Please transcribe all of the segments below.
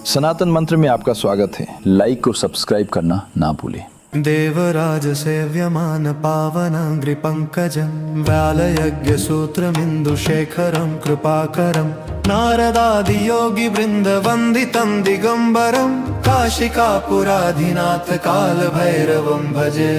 सनातन मंत्र में आपका स्वागत है। लाइक और सब्सक्राइब करना ना भूलें। देवराज सेव्यमान पावनांग्रि पंकजं व्यालयज्ञ सूत्रमिन्दुशेखरं कृपाकरं नारदादि योगी वृंद वंदितं दिगंबरं काशिकापुराधिनाथ काल भैरवं भजे।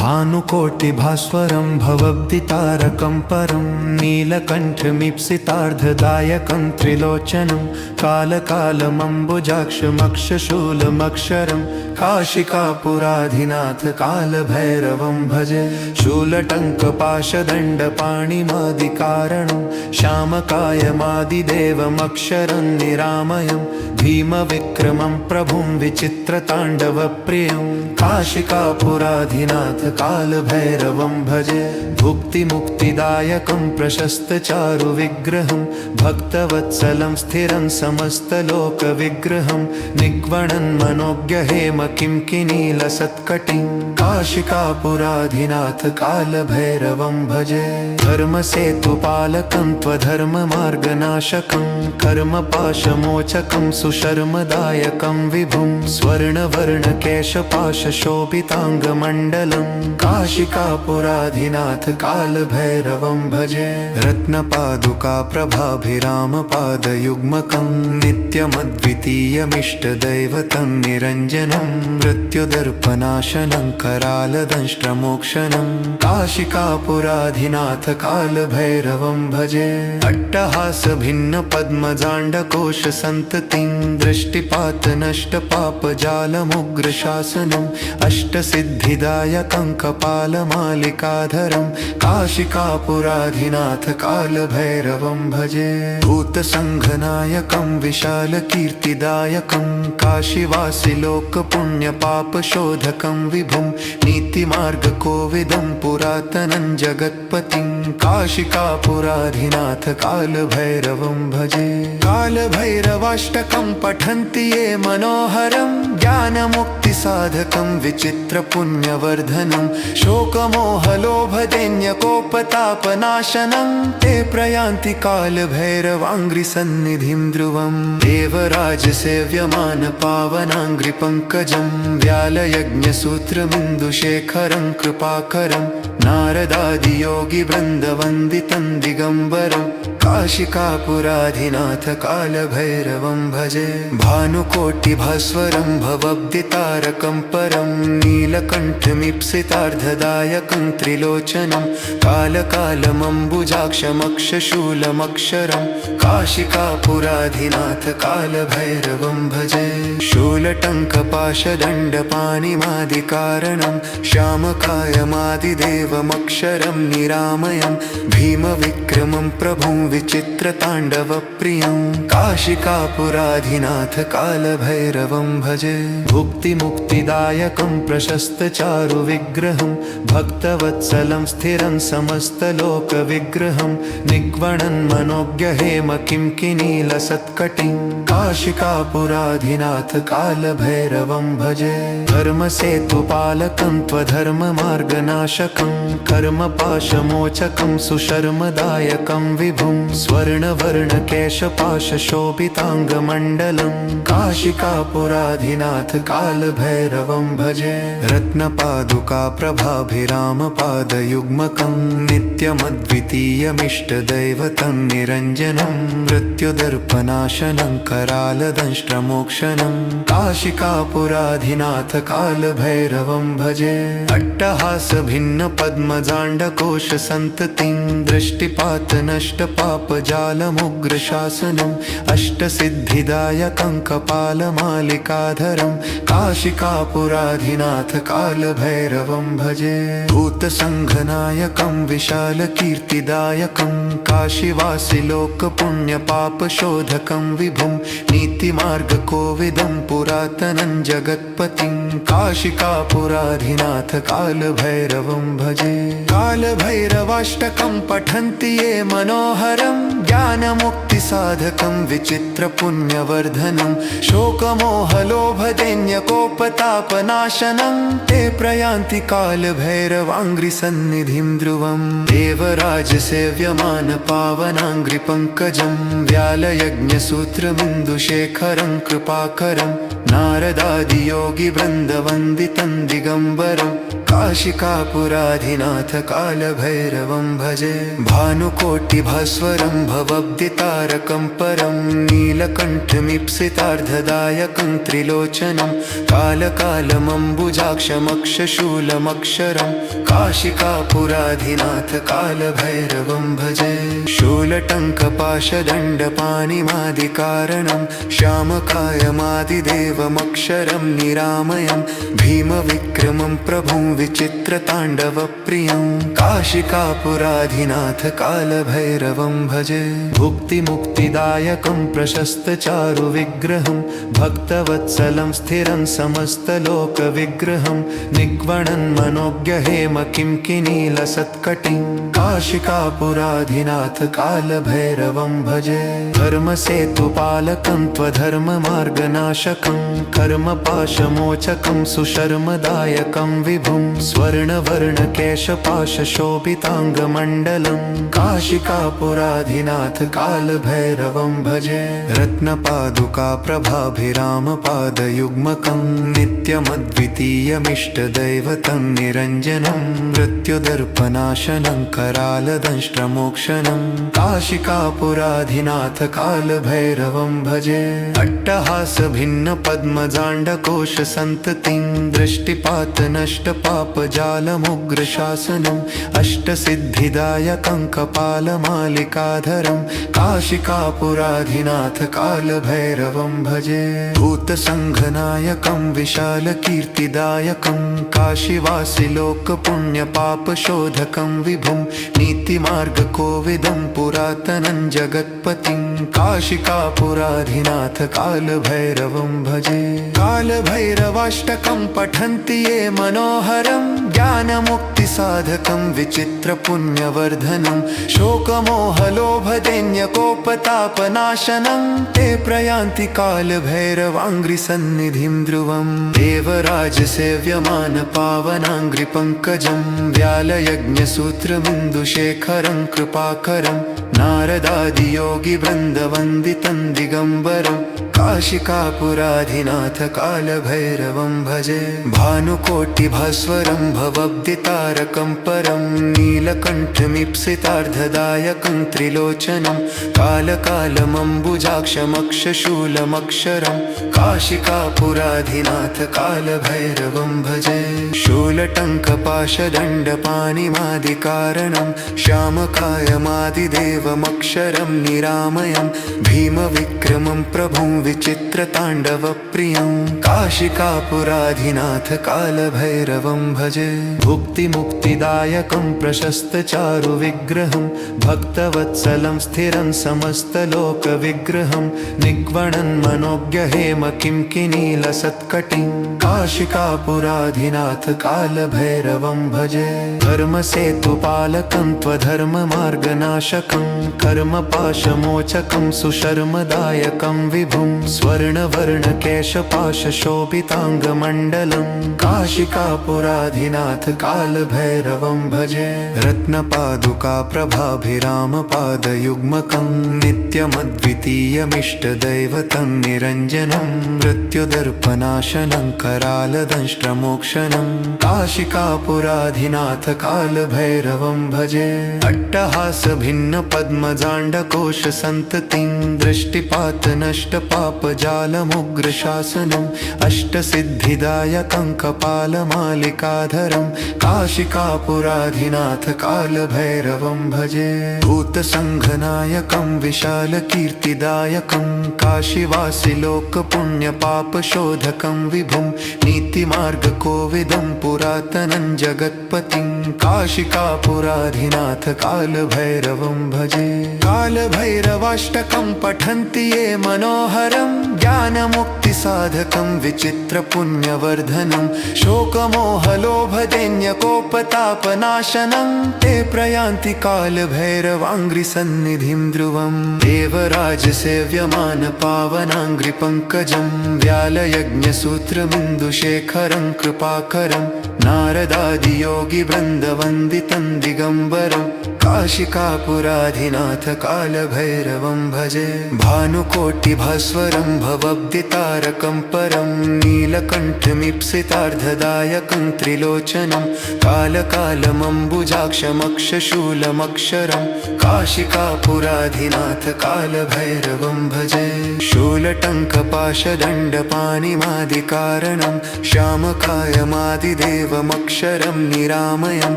भानुकोटि भास्वरं भवब्धितारकं परं नीलकण्ठमीप्सितार्धदायकं त्रिलोचनं कालकालमम्बुजाक्षमक्षशूलमक्षरं काशिकापुराधिनाथ कालभैरवं भजे। शूलटङ्कपाशदण्डपाणिमादिकारणं श्यामकायमादिदेवमक्षरं निरामयं भीमविक्रमं प्रभुं विचित्रताण्डवप्रियं काशिकापुराधिनाथ कालभैरवं भजे। भुक्तिमुक्तिदायकं प्रशस्तचारुविग्रहं भक्तवत्सलं स्थिरं समस्तलोकविग्रहं निग्वणन् मनोज्ञहेम किंकिनीलसत्कटिं काशिकापुराधिनाथ कालभैरवं भजे। धर्मसेतुपालकं त्वधर्ममार्गनाशकं कर्मपाशमोचकं सुशर्मदायकं विभुं स्वर्णवर्णकेशपाशशोभिताङ्गमण्डलं काशिकापुराधिनाथ कालभैरवं भजे। रत्नपादुका प्रभाभिरामपादयुग्मकं नित्यमद्वितीयमिष्टदैवतं निरञ्जनं मृत्युदर्पनाशनं करालदंष्ट्रमोक्षणं काशिकापुराधिनाथ कालभैरवं भजे। अट्टहासभिन्नपद्मजाण्डकोशसन्ततिं दृष्टिपातनष्टपापजालमुग्रशासनम् अष्टसिद्धिदायकं कपालमालिकाधरं काशिकापुराधिनाथ कालभैरवं भजे। भूतसङ्घनायकं विशालकीर्तिदायकं काशीवासिलोकपुण्यपापशोधकं विभुं नीतिमार्गकोविदं पुरातनं जगत्पतिं काशिकापुराधिनाथ कालभैरवं भजे। कालभैरवाष्टकं पठन्ति ये मनोहरं ज्ञानमुक्तिसाधकं विचित्रपुण्यवर्धनं शोकमोहलोभदैन्यकोपतापनाशनं ते प्रयान्ति कालभैरवाङ्घ्रिसन्निधिं ध्रुवं। देवराजसेव्यमान पावनाङ्घ्रिपङ्कजं व्यालयज्ञसूत्रमिन्दुशेखरं कृपाकरं नारदादियोगिवृन्दवन्दितं दिगम्बरं काशिकापुराधिनाथ कालभैरवं भजे। भानुकोटिभास्वरं भवब्धितारकं परं नीलकण्ठमीप्सितार्धदायकं त्रिलोचनं कालकालमम्बुजाक्षमक्षशूलमक्षरं काशिकापुराधिनाथ कालभैरवं भजे। शूलटङ्कपाशदण्डपाणिमादिकारणं श्यामकायमादिदेवमक्षरं निरामयं भीमविक्रमं प्रभुं विचित्रताण्डवप्रियं काशिकापुराधिनाथ कालभैरवं भजे। भुक्तिमुक्तिदायकं प्रशस्तचारुविग्रहं भक्तवत्सलं स्थिरं समस्तलोकविग्रहं निग्वणन् मनोज्ञहेम किंकिनीलसत्कटिं काशिकापुराधिनाथ कालभैरवं भजे। धर्मसेतुपालकं त्वधर्ममार्गनाशकं कर्मपाशमोचकं सुशर्मदायकं विभुं स्वर्णवर्णकेशपाशशोभिताङ्गमण्डलं काशिकापुराधिनाथ कालभैरवं भजे। रत्नपादुका प्रभाभिरामपादयुग्मकं नित्यमद्वितीयमिष्टदैवतं निरञ्जनं मृत्युदर्पनाशनं करालदंष्ट्रमोक्षणं काशिकापुराधिनाथ कालभैरवं भजे। अट्टहासभिन्नपद्मजाण्डकोशसन्ततिं दृष्टिपातनष्टपापजालमुग्रशासनम् अष्टसिद्धिदायकं कपालमालिकाधरं काशिकापुराधिनाथ कालभैरवं भजे। भूतसङ्घनायकं विशालकीर्तिदायकं काशीवासिलोकपुण्यपापशोधकं विभुं नीतिमार्गकोविदं पुरातनं जगत्पतिं काशिकापुराधिनाथ कालभैरवं भजे। कालभैरवाष्टकं पठन्ति ये मनोहरं मनोहरं ज्ञानमुक्तिसाधकं विचित्रपुण्यवर्धनं शोकमोहलोभदैन्यकोपतापनाशनं ते प्रयान्ति कालभैरवाङ्घ्रिसन्निधिं ध्रुवम् देवराजसेव्यमानपावनाङ्घ्रिपङ्कजं व्यालयज्ञसूत्रमिन्दुशेखरं कृपाकरं नारदादियोगिवृन्दवन्दितं दिगम्बरं काशिकापुराधिनाथ कालभैरवं भजे भानुकोटिभास्वरं भवब्धितारकं परं नीलकण्ठमीप्सितार्धदायकं त्रिलोचनं कालकालमम्बुजाक्षमक्षशूलमक्षरं काशिकापुराधिनाथ कालभैरवं भजे शूलटङ्कपाशदण्डपाणिमादिकारणं श्यामकायमादिदेवमक्षरं निरामयं भीमविक्रमं प्रभुं विचित्रताण्डवप्रियं काशिकापुराधिनाथ कालभैरवं भजे भुक्तिमुक्तिदायकं प्रशस्तचारुविग्रहं भक्तवत्सलं स्थिरं समस्तलोकविग्रहं निग्वणन् मनोज्ञहेम किंकिनीलसत्कटिं काशिकापुराधिनाथ कालभैरवं भजे धर्मसेतुपालकं त्वधर्ममार्गनाशकं कर्मपाशमोचकं सुशर्मदायकं विभुं स्वर्णवर्णकेशपाशशोभिताङ्गमण्डलं काशिकापुराधिनाथ कालभैरवं भजे रत्नपादुकाप्रभाभिरामपादयुग्मकं नित्यमद्वितीयमिष्टदैवतं निरञ्जनं मृत्युदर्पनाशनं करालदंष्ट्रमोक्षणं काशिकापुराधिनाथ कालभैरवं भजे अट्टहासभिन्नपद्मजाण्डकोशसन्ततिं दृष्टिपातनष्टपापजालमुग्रशासनम् अष्टसिद्धिदायकं कपालमालिकाधरं काशिकापुराधिनाथ कालभैरवं भजे भूतसङ्घनायकं विशालकीर्तिदायकं काशीवासिलोकपुण्यपापशोधकं विभुं नीतिमार्गकोविदं पुरातनं जगत्पतिं काशिकापुराधिनाथ कालभैरवं भजे कालभैरवाष्टकं पठन्ति ये मनोहरं ज्ञानमुक्तिसाधकं विचित्रपुण्यवर्धनं शोकमोहलोभदैन्यकोपतापनाशनं ते प्रयान्ति कालभैरवाङ्घ्रिसन्निधिं ध्रुवम् देवराजसेव्यमानपावनाङ्घ्रिपङ्कजं व्यालयज्ञसूत्रमिन्दुशेखरं कृपाकरं नारदादियोगिवृन्दवन्दितं दिगम्बरं काशिकापुराधिनाथ कालभैरवं भजे भानुकोटिभास्वरं भवब्धितारकं परं नीलकण्ठमीप्सितार्धदायकं त्रिलोचनं कालकालमम्बुजाक्षमक्षशूलमक्षरं काशिकापुराधिनाथ कालभैरवं भजे शूलटङ्कपाशदण्डपाणिमादिकारणं श्यामकायमादिदेवमक्षरं निरामयं भीमविक्रमं प्रभुं विचित्रताण्डवप्रियं काशिकापुराधिनाथ कालभैरवं भजे भुक्तिमुक्तिदायकं प्रशस्तचारुविग्रहं भक्तवत्सलं स्थिरं समस्तलोकविग्रहं निग्वणन् मनोज्ञहेम किंकिनीलसत्कटिं काशिकापुराधिनाथ कालभैरवं भजे धर्मसेतुपालकं त्वधर्ममार्गनाशकं कर्मपाशमोचकं सुशर्मदायकं विभुं स्वर्णवर्णकेशपाशशोभिताङ्गमण्डलं काशिकापुराधिनाथ कालभैरवं भजे रत्नपादुकाप्रभाभिरामपादयुग्मकं नित्यमद्वितीयमिष्टदैवतं निरञ्जनं मृत्युदर्पनाशनं करालदंष्ट्रमोक्षणं काशिकापुराधिनाथ कालभैरवं भजे अट्टहासभिन्नपद्मजाण्डकोशसन्ततिं दृष्टिपातनष्टपापजालमुग्रशासनम् अष्टसिद्धिदायकं कपालमालिकाधरं काशिकापुराधिनाथ कालभैरवं भजे भूतसङ्घनायकं विशालकीर्तिदायकं काशीवासिलोकपुण्यपापशोधकं विभुं नीतिमार्गकोविदं पुरातनं जगत्पतिं काशिकापुराधिनाथ कालभैरवं भजे। भजे कालभैरवाष्टकं पठन्ति ये मनोहरं ज्ञानमुक्तिसाधकं विचित्रपुण्यवर्धनं शोकमोहलोभदैन्यकोपतापनाशनं ते प्रयान्ति कालभैरवाङ्घ्रिसन्निधिं ध्रुवम् देवराजसेव्यमान पावनाङ्घ्रिपङ्कजं व्यालयज्ञसूत्रमिन्दुशेखरं कृपाकरं नारदादियोगिवृन्दवन्दितं दिगम्बरं काशिकापुराधिनाथ कालभैरवं भजे भानुकोटिभास्वरं भवब्धितारकं परं नीलकण्ठमीप्सितार्धदायकं त्रिलोचनं कालकालमम्बुजाक्षमक्षशूलमक्षरं काशिकापुराधिनाथ कालभैरवं भजे शूलटङ्कपाशदण्डपाणिमादिकारणं श्यामकायमादिदेवमक्षरं निरामयं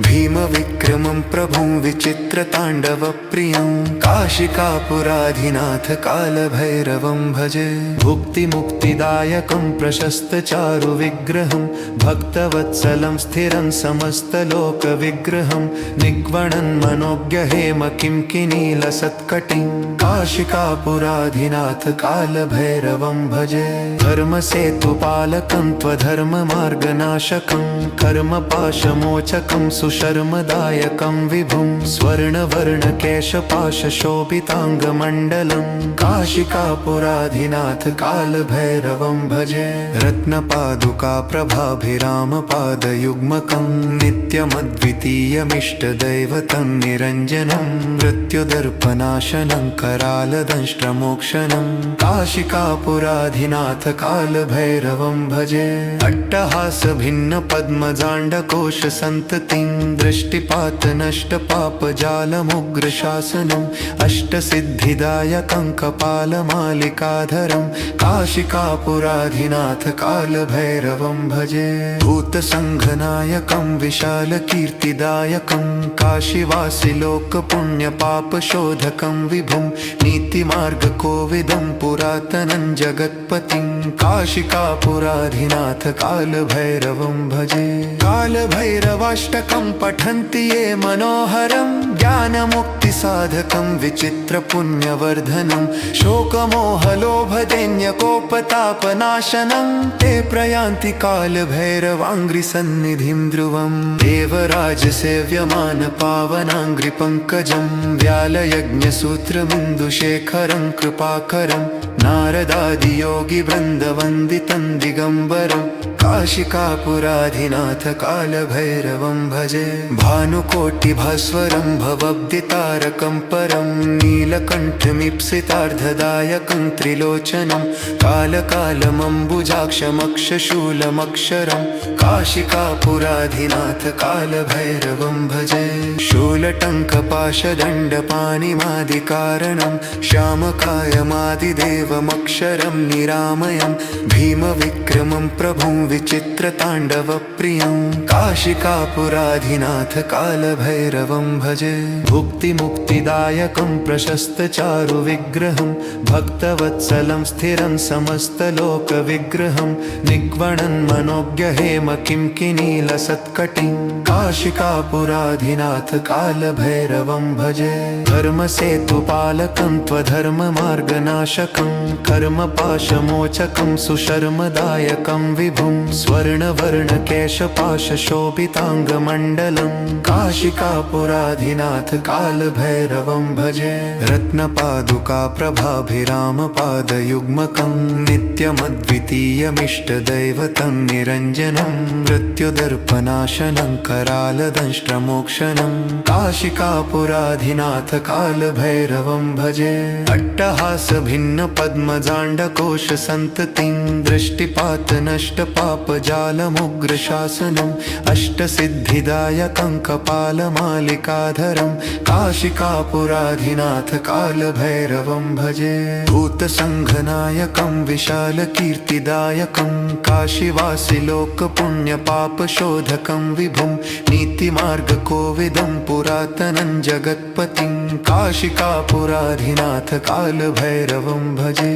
भीमविक्रमं प्रभुं विचित्रताण्डवप्रियं काशिकापुराधिनाथ कालभैरवं भजे भुक्तिमुक्तिदायकं प्रशस्तचारुविग्रहं भक्तवत्सलं स्थिरं समस्तलोकविग्रहं निग्वणन्मनोज्ञहेम किंकिनीलसत्कटिं काशिकापुराधिनाथ कालभैरवं भजे धर्मसेतुपालकं त्वधर्ममार्गनाशकं कर्मपाशमोचकं सुशर्मदायकं विभुं स्वर्णवर्णकेशपाशशोभिताङ्गमण्डलं काशिकापुराधिनाथ कालभैरवं भजे रत्नपादुका प्रभाभिरामपादयुग्मकं नित्यमद्वितीयमिष्टदैवतं निरञ्जनं मृत्युदर्पनाशनं करालदंष्ट्रमोक्षणं काशिकापुराधिनाथ कालभैरवं भजे अट्टहासभिन्नपद्मजाण्डकोशसन्ततिं दृष्टिपातनष्टपापजालमुग्रशासनम् अष्टसिद्धिदायकं कपालमालिकाधरं काशिकापुराधिनाथ कालभैरवं भजे भूतसङ्घनायकं विशालकीर्तिदायकं काशीवासिलोकपुण्यपापशोधकं विभुं नीतिमार्गकोविदं पुरातनं जगत्पतिं काशिकापुराधिनाथ कालभैरवं भजे कालभैरवाष्टकं पठन्ति ये मनोहरं ज्ञानमुक्तिसाधकं विचित्रपुण्यवर्धनं शोकमोहलोभदैन्यकोपतापनाशनं ते प्रयान्ति कालभैरवाङ्घ्रिसन्निधिं ध्रुवम् देवराजसेव्यमान पावनाङ्घ्रिपङ्कजं व्यालयज्ञसूत्रमिन्दुशेखरं कृपाकरं नारदादियोगिवृन्दवन्दितं दिगम्बरं काशिकापुराधिनाथ कालभैरवं भजे भानुकोटिभास्वरं भवब्धितारकं परं नीलकण्ठमीप्सितार्धदायकं त्रिलोचनं कालकालमम्बुजाक्षमक्षशूलमक्षरं काशिकापुराधिनाथ कालभैरवं भजे शूलटङ्कपाशदण्डपाणिमादिकारणं श्यामकायमादिदेवमक्षरं निरामयं भीमविक्रमं प्रभुं विचित्रताण्डवप्रियं काशिकापुराधिनाथ कालभैरवं भजे भुक्तिमुक्तिदायकं प्रशस्तचारुविग्रहं भक्तवत्सलं स्थिरं समस्तलोकविग्रहं निग्वणन्मनोज्ञहेम किंकिनीलसत्कटिं काशिकापुराधिनाथ कालभैरवं भजे धर्मसेतुपालकं त्वधर्ममार्गनाशकं कर्मपाशमोचकं सुशर्मदायकं विभुं स्वर्णवर्णकेशपाशशोभिताङ्गमण्डलं काशिकापुराधिनाथ कालभैरवं भजे रत्नपादुका प्रभाभिरामपादयुग्मकं नित्यमद्वितीयमिष्टदैवतं निरञ्जनं मृत्युदर्पनाशनं करालदंष्ट्रमोक्षणं काशिकापुराधिनाथ कालभैरवं भजे अट्टहासभिन्नपद्मजाण्डकोशसन्ततिं दृष्टिपातनष्टपापजालमुग्रशासनम् अष्टसिद्धिदायकं कपालमालिकाधरं काशिकापुराधिनाथ कालभैरवं भजे भूतसङ्घनायकं विशालकीर्तिदायकं काशीवासिलोकपुण्यपापशोधकं विभुं नीतिमार्गकोविदं पुरातनं जगत्पतिं काशिकापुराधिनाथ कालभैरवं भजे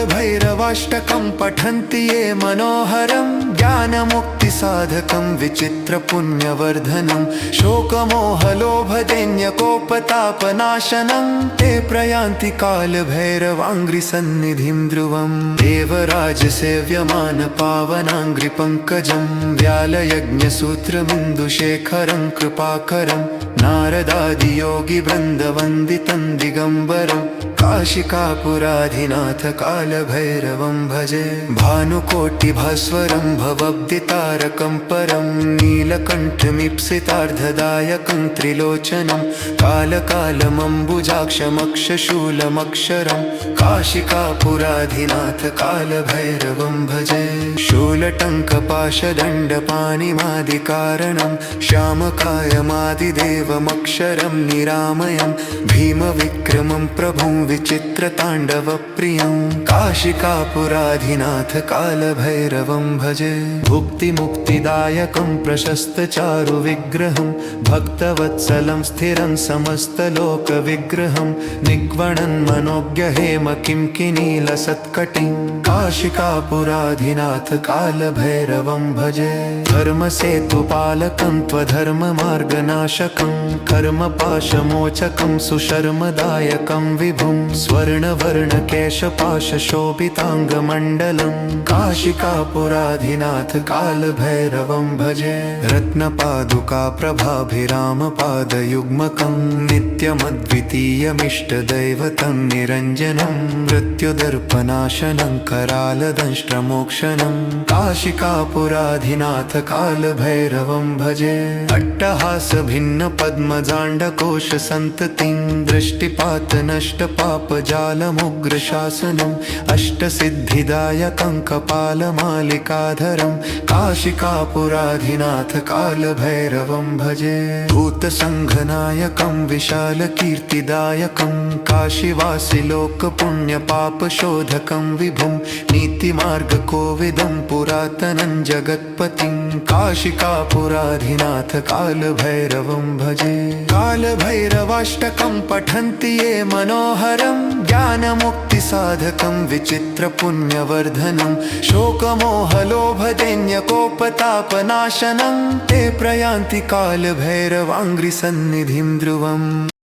कालभैरवाष्टकं पठन्ति ये मनोहरं ज्ञानमुक्तिसाधकं विचित्रपुण्यवर्धनं शोकमोहलोभदैन्यकोपतापनाशनं ते प्रयान्ति कालभैरवाङ्घ्रिसन्निधिं ध्रुवं देवराजसेव्यमान पावनाङ्घ्रिपङ्कजं व्यालयज्ञसूत्रमिन्दुशेखरं कृपाकरं नारदादियोगिवृन्दवन्दितं दिगम्बरं काशिकापुराधिनाथ कालभैरवं भजे भानुकोटिभास्वरं भवब्दितारकं परं नीलकण्ठमीप्सितार्धदायकं त्रिलोचनं कालकालमम्बुजाक्षमक्षशूलमक्षरं काशिकापुराधिनाथ कालभैरवं भजे शूलटङ्कपाशदण्डपाणिमादिकारणं श्यामकायमादिदेवमक्षरं निरामयं भीमविक्रमं प्रभुं विचित्रताण्डवप्रियं काशिकापुराधिनाथ कालभैरवं भजे भुक्तिमुक्तिदायकं प्रशस्तचारुविग्रहं भक्तवत्सलं स्थिरं समस्तलोकविग्रहं निग्वणन्मनोज्ञहेम किंकिनीलसत्कटिं काशिकापुराधिनाथ कालभैरवं भजे धर्मसेतुपालकं त्वधर्ममार्गनाशकं कर्मपाशमोचकं सुशर्मदायकं विभुं स्वर्णवर्णकेशपाशशोभिताङ्गमण्डलं काशिकापुराधिनाथ कालभैरवं भजे रत्नपादुकाप्रभाभिरामपादयुग्मकं नित्यमद्वितीयमिष्टदैवतं निरञ्जनं मृत्युदर्पनाशनं करालदंष्ट्रमोक्षणं काशिकापुराधिनाथ कालभैरवं भजे अट्टहासभिन्नपद्मजाण्डकोशसन्ततिं दृष्टिपातनष्टपापजालमुग्रशासनम् अष्टसिद्धिदायकं कपालमालिकाधरं काशिकापुराधिनाथ कालभैरवं भजे भूतसङ्घनायकं विशालकीर्तिदायकं काशीवासिलोकपुण्यपापशोधकं विभुं नीतिमार्गकोविदं पुरातनं जगत्पतिं काशिकापुराधिनाथ कालभैरवं भजे कालभैरवाष्टकं पठन्ति ये मनोहरं ज्ञानमुक्तिसाधकं विचित्रपुण्यवर्धनं शोकमोहलोभदैन्यकोपतापनाशनं ते प्रयान्ति कालभैरवाङ्घ्रिसन्निधिं ध्रुवम्।